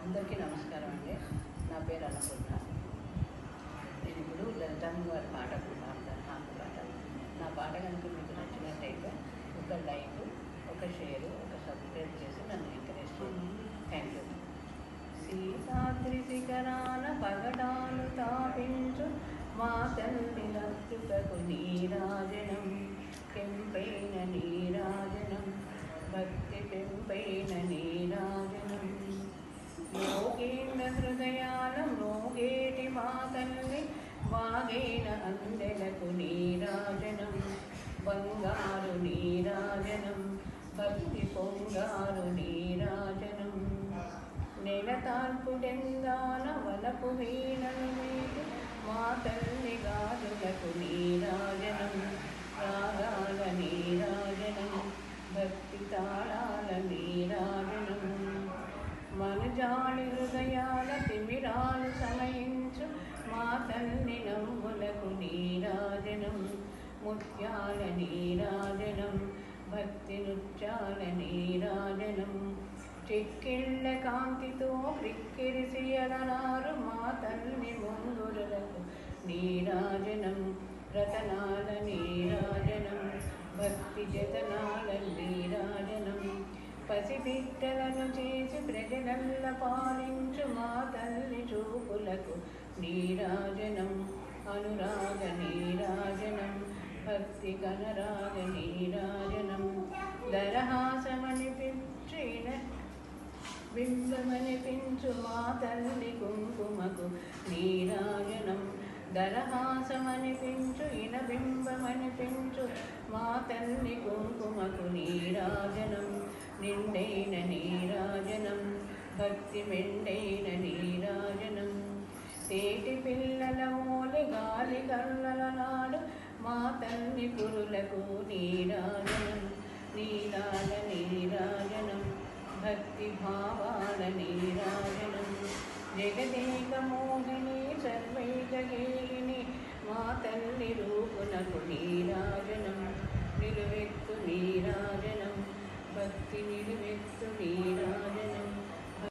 అందరికీ నమస్కారం అండి. నా పేరు అన్నపూర్ణ. నేను ఇప్పుడు లలితమ్మ గారి పాట పాడతాను. నాకు పాట నా పాట కనుక మీకు నచ్చినట్టయితే ఒక లైక్, ఒక షేరు, ఒక సబ్స్క్రైబ్ చేసి నన్ను ఎంకరేజ్ చేయండి. Thank you. సీతాద్రి శిఖరాన పగడాలు తాపించు మా తల్లి లక్షుటకు నీరాజనం, కెంపైన నీరాజనం, భక్తి పెంపైన నీరాజనం. యోగేంద్ర హృదయాల మోగేటి మా తల్లి వాగైన అందెలకు నీరాజనం, బంగారు నీరాజనం, భక్తి పొంగారు నీరాజనం. నెలతాల్పుడెందాన వలపు వీణలు మీది మా తల్లి గాజులకు నీరాజనం, రాగాల నీరాజనం, భక్తి తాళాల నీరాజనం. మనుజాళి హృదయాల తిమిరాలు సమయించు మా తల్లి నవ్వులకు నీరాజనం, ముత్యాల నీరాజనం, భక్తి నృత్యాల నీరాజనం. చిక్కిళ్ళ కాంతితో క్రిక్కిరిసియలనారు మా తల్లి ముంగురులకు నీరాజనం, రతనాల నీరాజనం, భక్తి జతనాల నీరాజనం. పసిబిడ్డలను చేసి ప్రజలల్ల పాలించు మా తల్లి చూపులకు నీరాజనం, అనురాగ నీరాజనం, భక్తి కనరాగ నీరాజనం. దరహాసమనిపించిన బింబమనిపించు మా తల్లి కుంకుమకు నీరాజనం, దరహాసమనిపించు ఇనబింబమనిపించు మా తల్లి కుంకుమకు నీరాజనం. నిండైన నీరాజనం, భక్తి మెండైన నీరాజనం. తేటి పిల్లల ఓలి గాలి కళ్ళల నాడు మా తల్లి పురులకు నీరాజనం, నీలాల నీరాజనం, భక్తి భావాల నీరాజనం. జగదేక మోహిని సర్వైక గేహిని మా తల్లి రూపునకు